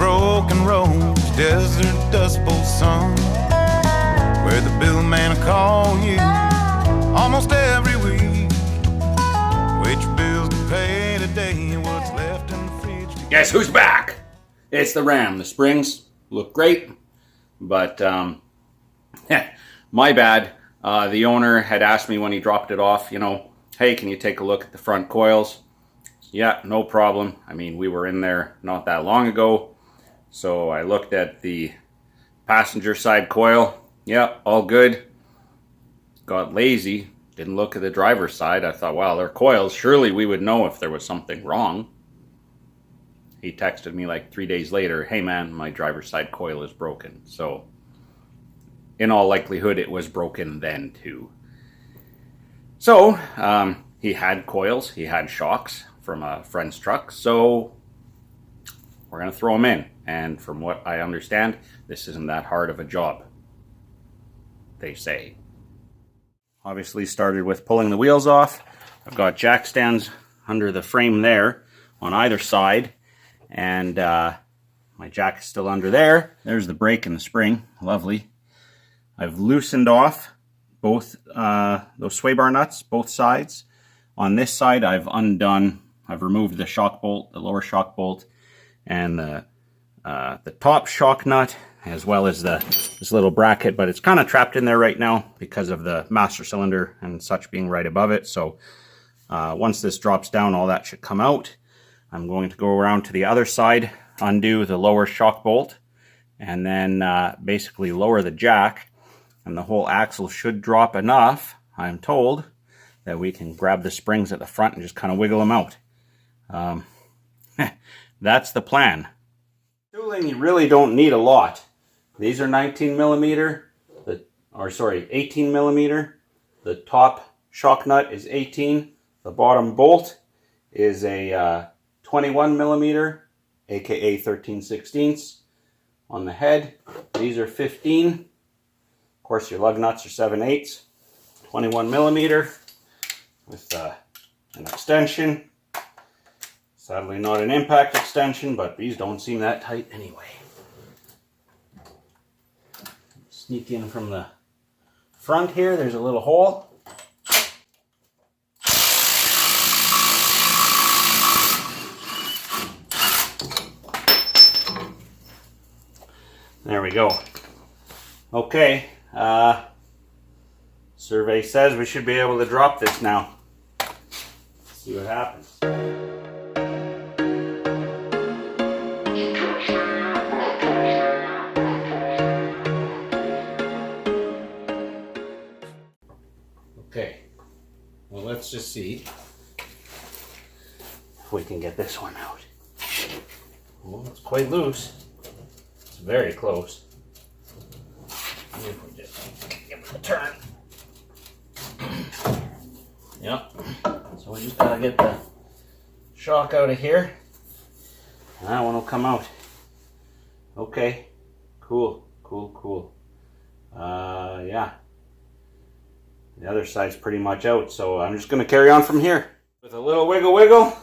broken roads, desert dust bowl sun, where the bill man will call you almost every week. Which bills to pay today, what's left in the fridge. Guess who's back? It's the Ram. The springs look great, but my bad. The owner had asked me when he dropped it off, hey, can you take a look at the front coils? Yeah, no problem. I mean, we were in there not that long ago, so I looked at the passenger side coil. Yeah, all good. Got lazy, didn't look at the driver's side. I thought, wow, they're coils. Surely we would know if there was something wrong. He texted me like 3 days later, hey man, my driver's side coil is broken. So in all likelihood, it was broken then too. So he had coils, he had shocks from a friend's truck, so we're going to throw them in. And from what I understand, this isn't that hard of a job, they say. Obviously started with pulling the wheels off. I've got jack stands under the frame there on either side, and my jack is still under there. There's the brake and the spring, lovely. I've loosened off both those sway bar nuts, both sides. On this side, I've removed the shock bolt, the lower shock bolt, and the top shock nut, as well as this little bracket, but it's kind of trapped in there right now because of the master cylinder and such being right above it. So once this drops down, all that should come out. I'm going to go around to the other side, undo the lower shock bolt, and then basically lower the jack, and the whole axle should drop enough, I'm told, that we can grab the springs at the front and just kind of wiggle them out. That's the plan. Tooling, you really don't need a lot. These are 18 millimeter. The top shock nut is 18. The bottom bolt is a 21 millimeter, aka 13/16. On the head, these are 15. Of course, your lug nuts are 7/8. 21 millimeter with an extension. Sadly not an impact extension, but these don't seem that tight anyway. Sneak in from the front here, there's a little hole. There we go. Okay, survey says we should be able to drop this now. Let's see what happens. Okay, well, let's just see if we can get this one out. Well, it's quite loose. It's very close. See if we just give it a turn. Yep. So we just gotta get the shock out of here. And that one will come out. Okay. Cool. Yeah. The other side's pretty much out, so I'm just gonna carry on from here. With a little wiggle.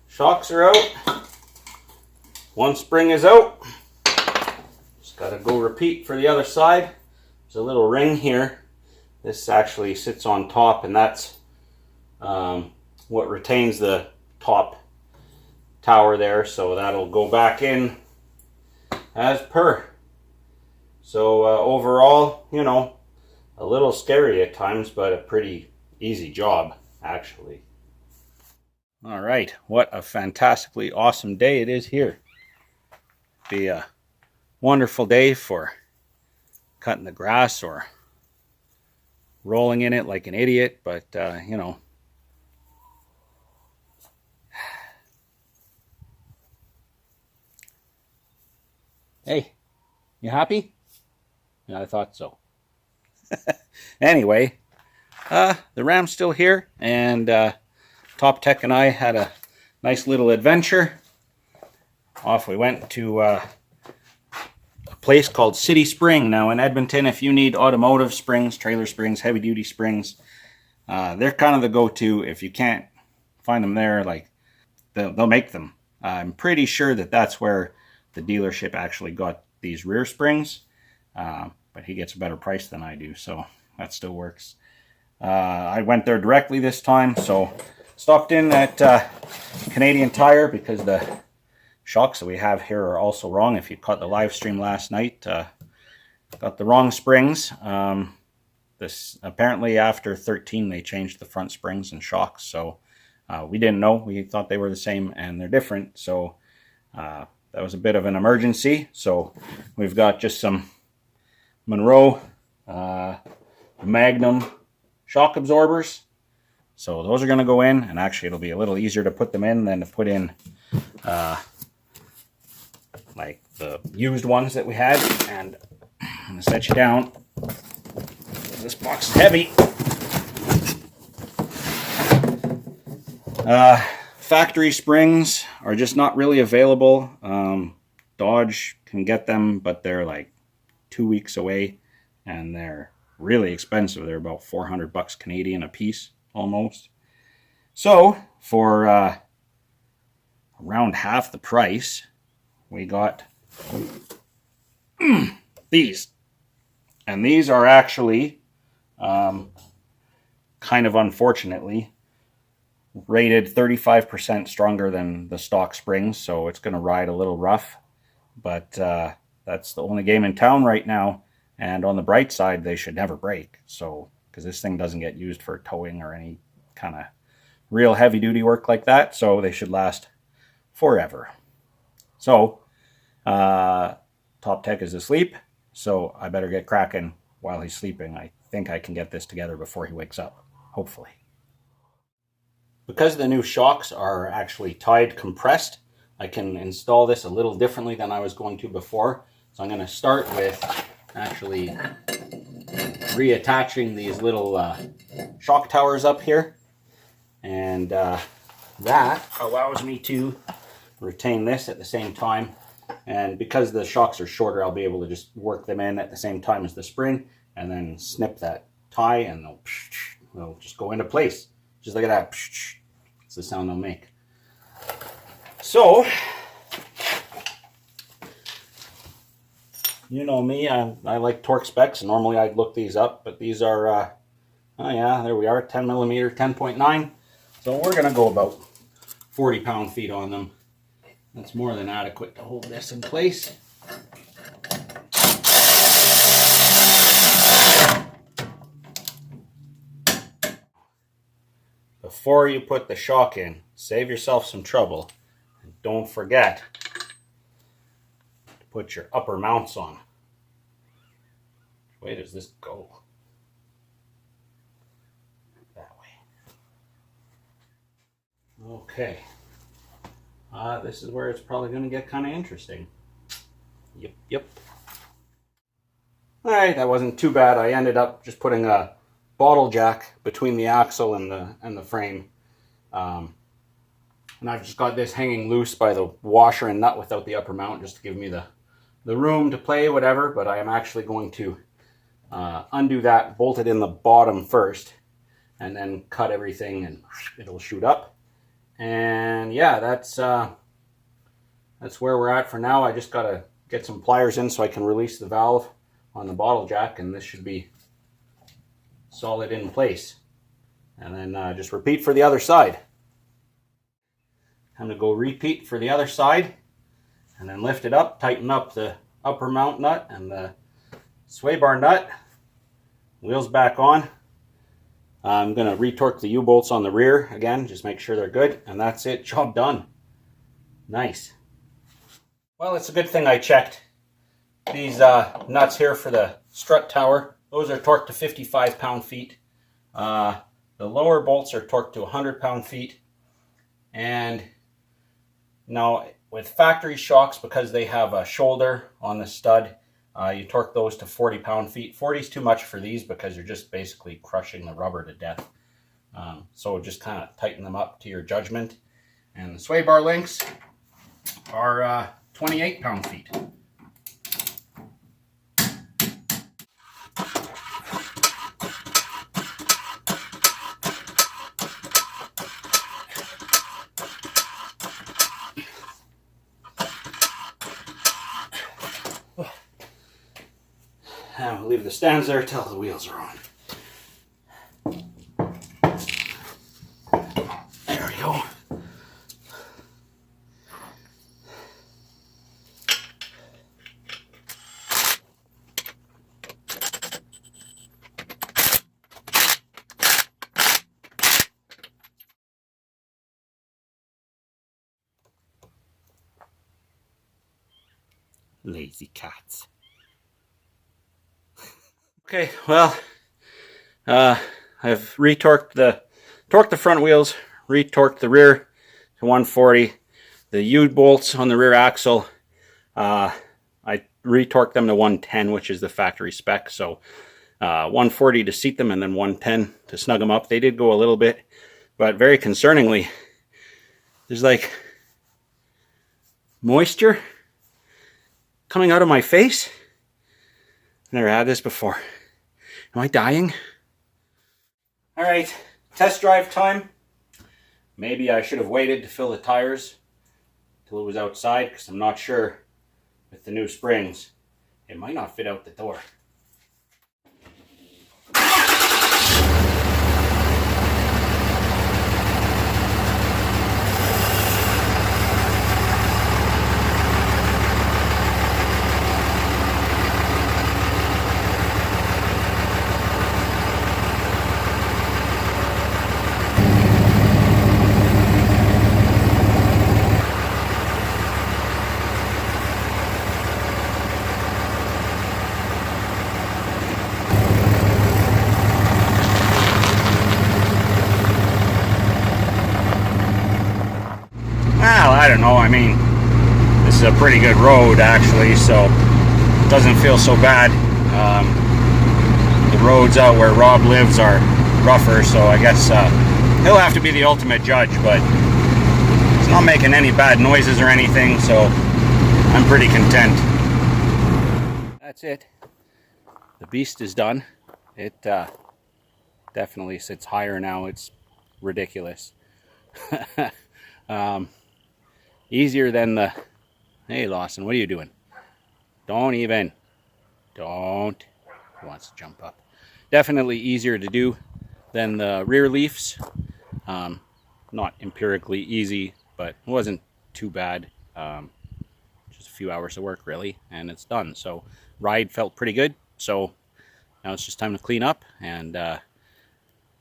Shocks are out. One spring is out. Just gotta go repeat for the other side. There's a little ring here. This actually sits on top, and that's what retains the top tower there, so that'll go back in as per. So overall, a little scary at times, but a pretty easy job, actually. All right, what a fantastically awesome day it is here. Be a wonderful day for cutting the grass or rolling in it like an idiot, but Hey, you happy? Yeah, I thought so. Anyway, the Ram's still here, and Top Tech and I had a nice little adventure. Off we went to a place called City Spring. Now in Edmonton, if you need automotive springs, trailer springs, heavy duty springs, they're kind of the go-to. If you can't find them there, like they'll make them. I'm pretty sure that that's where the dealership actually got these rear springs, but he gets a better price than I do, so that still works. I went there directly this time, so stopped in at Canadian Tire because the shocks that we have here are also wrong. If you caught the live stream last night, got the wrong springs. This apparently after 13 they changed the front springs and shocks, so we didn't know. We thought they were the same, and they're different. So that was a bit of an emergency. So we've got just some Monroe Magnum shock absorbers. So those are going to go in, and actually it'll be a little easier to put them in than to put in like the used ones that we had. And I'm going to set you down. This box is heavy. Factory springs are just not really available. Dodge can get them, but they're like 2 weeks away, and they're really expensive. They're about 400 bucks Canadian a piece, almost. So for around half the price, we got these. And these are actually kind of unfortunately rated 35% stronger than the stock springs, so it's going to ride a little rough, but that's the only game in town right now. And on the bright side, they should never break, so because this thing doesn't get used for towing or any kind of real heavy duty work like that, so they should last forever. So Top Tech is asleep, so I better get cracking while he's sleeping. I think I can get this together before he wakes up, hopefully. Because the new shocks are actually tied compressed, I can install this a little differently than I was going to before. So I'm going to start with actually reattaching these little shock towers up here. And that allows me to retain this at the same time. And because the shocks are shorter, I'll be able to just work them in at the same time as the spring and then snip that tie, and they'll just go into place. Just look at that. It's the sound they'll make. So, you know me, I like torque specs. Normally I'd look these up, but these are, oh yeah, there we are, 10 millimeter, 10.9. So we're going to go about 40 pound-feet on them. That's more than adequate to hold this in place. Before you put the shock in, save yourself some trouble. And don't forget to put your upper mounts on. Which way does this go? That way. Okay. This is where it's probably going to get kind of interesting. Yep. Alright, that wasn't too bad. I ended up just putting a bottle jack between the axle and the frame. And I've just got this hanging loose by the washer and nut without the upper mount, just to give me the room to play, whatever. But I am actually going to undo that, bolt it in the bottom first, and then cut everything and it'll shoot up. And yeah, that's where we're at for now. I just got to get some pliers in so I can release the valve on the bottle jack, and this should be solid in place. And then just repeat for the other side. Time to go repeat for the other side, and then lift it up, tighten up the upper mount nut and the sway bar nut. Wheels back on. I'm going to retorque the U-bolts on the rear again, just make sure they're good, and that's it, job done. Nice. Well, it's a good thing I checked. These nuts here for the strut tower, those are torqued to 55 pound-feet. The lower bolts are torqued to 100 pound-feet. And now with factory shocks, because they have a shoulder on the stud, you torque those to 40 pound-feet. 40 is too much for these because you're just basically crushing the rubber to death. So just kind of tighten them up to your judgment. And the sway bar links are 28 pound-feet. We'll leave the stands there till the wheels are on. There we go. Lazy cats. Okay, well, I've torqued the front wheels, retorqued the rear to 140. The U-bolts on the rear axle, I retorqued them to 110, which is the factory spec. So 140 to seat them and then 110 to snug them up. They did go a little bit, but very concerningly, there's like moisture coming out of my face. I've never had this before. Am I dying? All right, test drive time. Maybe I should have waited to fill the tires till it was outside, because I'm not sure with the new springs, it might not fit out the door. Well, I don't know. I mean, this is a pretty good road actually, so it doesn't feel so bad. The roads out where Rob lives are rougher, so I guess he'll have to be the ultimate judge, but it's not making any bad noises or anything, so I'm pretty content. That's it. The beast is done. It definitely sits higher now. It's ridiculous. Easier than the... Hey, Lawson, what are you doing? Don't even. Don't. He wants to jump up. Definitely easier to do than the rear leafs. Not empirically easy, but it wasn't too bad. Just a few hours of work, really, and it's done. So, ride felt pretty good. So, now it's just time to clean up and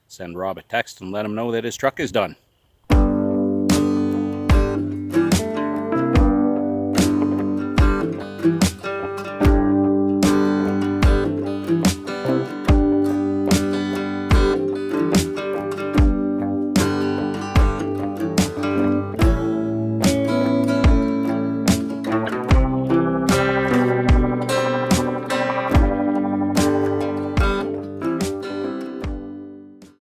send Rob a text and let him know that his truck is done.